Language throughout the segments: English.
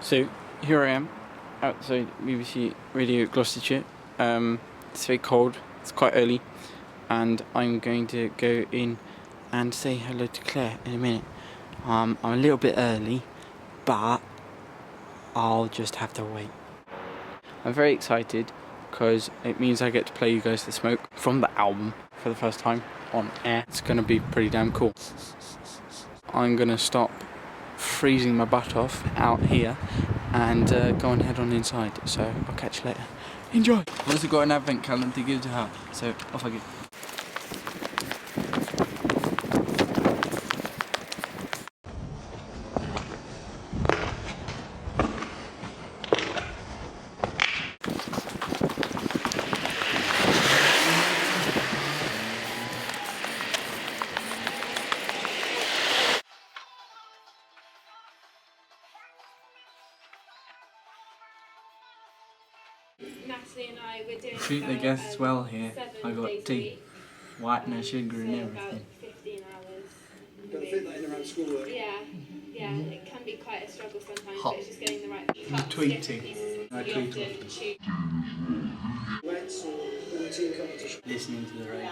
So here I am outside BBC Radio Gloucestershire. It's very cold, it's quite early, and I'm going to go in and say hello to Claire in a minute. I'm a little bit early, but I'll just have to wait. I'm very excited because it means I get to play you guys The Smoke from the album for the first time on air. It's going to be pretty damn cool. I'm going to stop freezing my butt off out here and go and head on inside, so I'll catch you later. Enjoy! I've also got an advent calendar to give to her, so off I go. Natalie and I were doing Treat the guests well here. I got tea, white, no sugar and everything. About 15 hours. Don't fit that in around schoolwork. Yeah, it can be quite a struggle sometimes, Hot. but it's just getting the right cups, Tweeting. different pieces. I We tweet often often. choose- Wets or routine competition. Listening to the radio.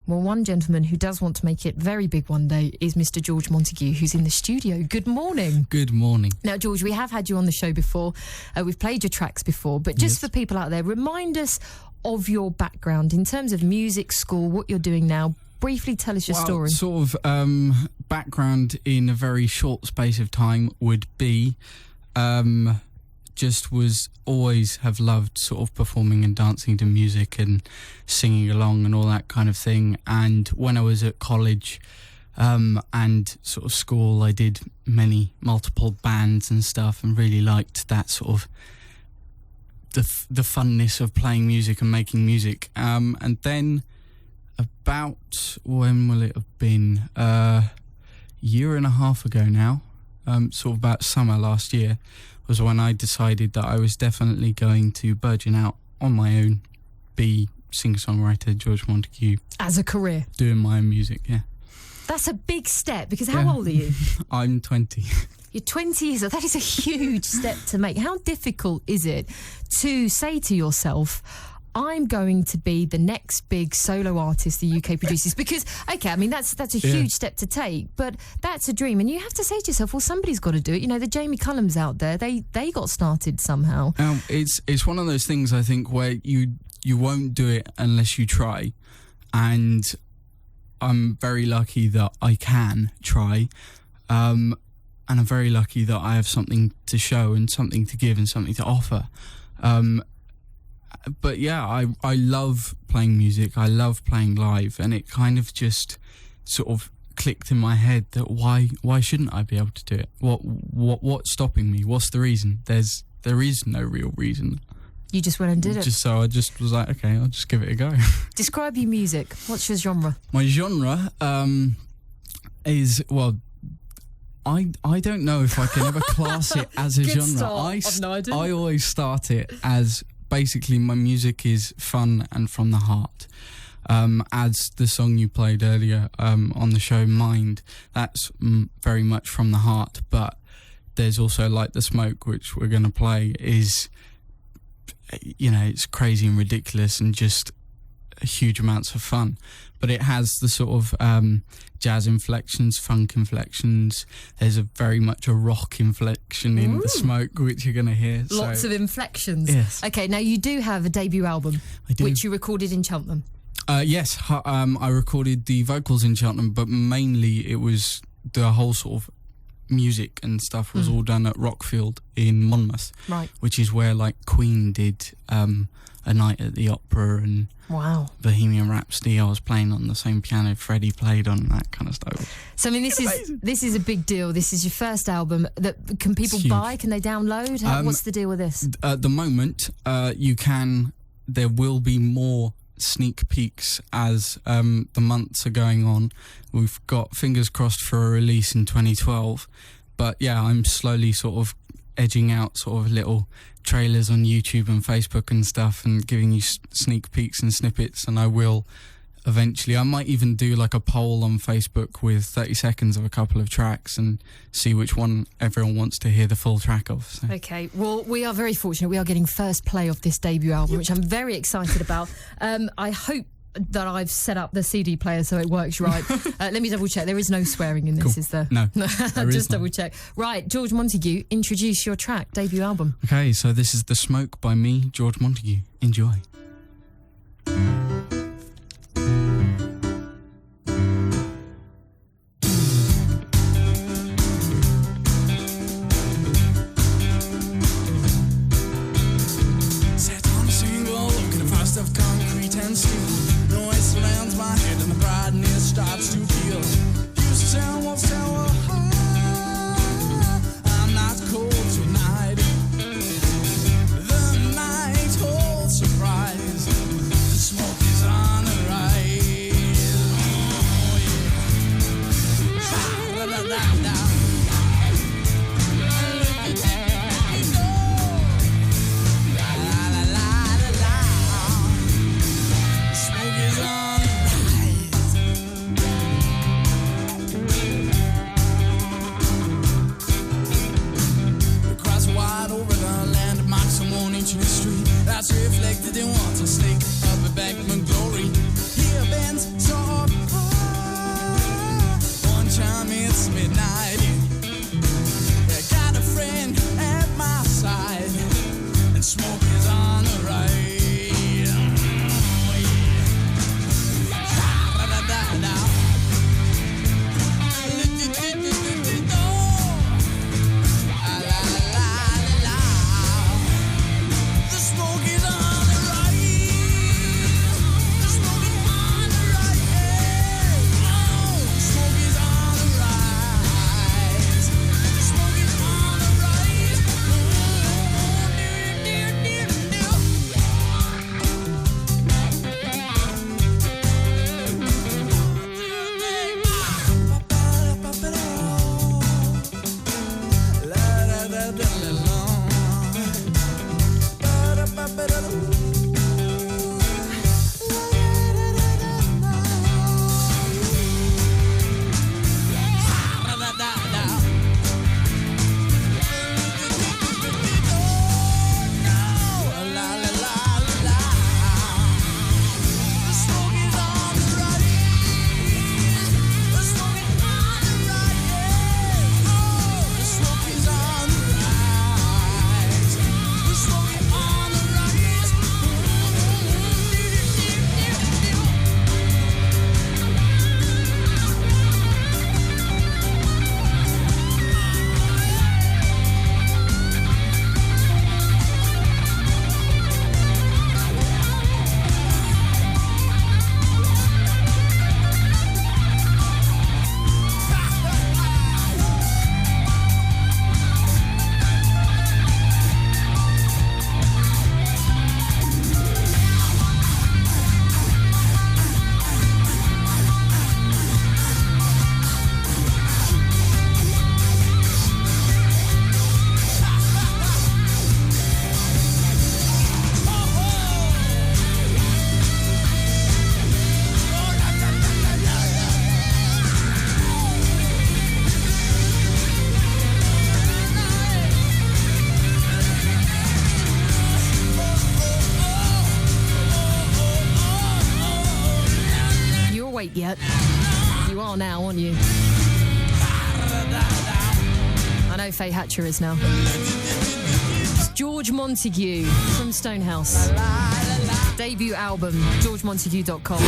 Well, one gentleman who does want to make it very big one day is Mr. George Montague, who's in the studio. Good morning. Good morning. Now, George, we have had you on the show before. We've played your tracks before, but just for people out there, remind us of your background in terms of music, school, what you're doing now. Briefly tell us your story. Sort of background in a very short space of time would be just was always have loved sort of performing and dancing to music and singing along and all that kind of thing. And when I was at college and sort of school, I did multiple bands and stuff and really liked that sort of the funness of playing music and making music. And then about, when will it have been? Year and a half ago now, sort of about summer last year, was when I decided that I was definitely going to burgeon out on my own, be singer-songwriter George Montague. As a career? Doing my own music, yeah. That's a big step, because how old are you? I'm 20. You're 20 years old. That is a huge step to make. How difficult is it to say to yourself, I'm going to be the next big solo artist the UK produces? Because, okay, I mean, that's a huge step to take, but that's a dream. And you have to say to yourself, well, somebody's got to do it. You know, the Jamie Cullums out there, they got started somehow. It's one of those things, I think, where you won't do it unless you try. And I'm very lucky that I can try. And I'm very lucky that I have something to show and something to give and something to offer. But yeah, I love playing music. I love playing live, and it kind of just sort of clicked in my head that why shouldn't I be able to do it? What's stopping me? What's the reason? There is no real reason. You just went and did it. So I just was like, okay, I'll just give it a go. Describe your music. What's your genre? My genre is, well, I don't know if I can ever class it as a Good genre. start. I've no idea. I always start it as basically my music is fun and from the heart. As the song you played earlier on the show, Mind, that's very much from the heart. But there's also like The Smoke, which we're going to play, is, you know, it's crazy and ridiculous and just huge amounts of fun. But it has the sort of jazz inflections, funk inflections. There's very much a rock inflection in The Smoke, which you're going to hear. Lots of inflections. Yes. Okay, now you do have a debut album, I do. which you recorded in Cheltenham. Yes, I recorded the vocals in Cheltenham, but mainly it was the whole sort of music and stuff was all done at Rockfield in Monmouth, Right. which is where like Queen did A Night at the Opera and Wow. Bohemian Rhapsody. I was playing on the same piano Freddie played on, that kind of stuff. So I mean, this is a big deal. This is your first album. That can people buy? Can they download? What's the deal with this? At the moment, you can. There will be more sneak peeks as the months are going on. We've got fingers crossed for a release in 2012. But yeah, I'm slowly sort of edging out sort of little trailers on YouTube and Facebook and stuff and giving you sneak peeks and snippets, and I will eventually. I might even do like a poll on Facebook with 30 seconds of a couple of tracks and see which one everyone wants to hear the full track of. So. Okay, well, we are very fortunate. We are getting first play of this debut album, which I'm very excited about. I hope that I've set up the CD player so it works right. Let me double check. There is no swearing in this, Cool. is there? No. Just double check. Right, George Montague, introduce your track, debut album. Okay, so this is The Smoke by me, George Montague. Enjoy. Set on a single, looking at fast of concrete and steel. Noise surrounds my head and the brightness starts to peel. Used to tell what's I'm not cold tonight. The night holds surprise. The smoke is on the rise. Oh yeah. Tra-la-la-la-la. That's reflected in water, snake up a Beckman glory. Here bends soft. One time it's midnight. I got a friend at my side, and smoke is on the right. Oh, yeah. Da-da-da-da. Wait yet. You are now, aren't you? I know Faye Hatcher is now. It's George Montague from Stonehouse. Debut album, georgemontague.com.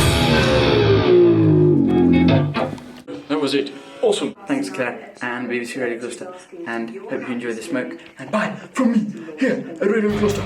That was it. Awesome. Thanks, Claire, and BBC Radio Gloucester, and hope you enjoy the smoke. And bye from me here at Radio Gloucester.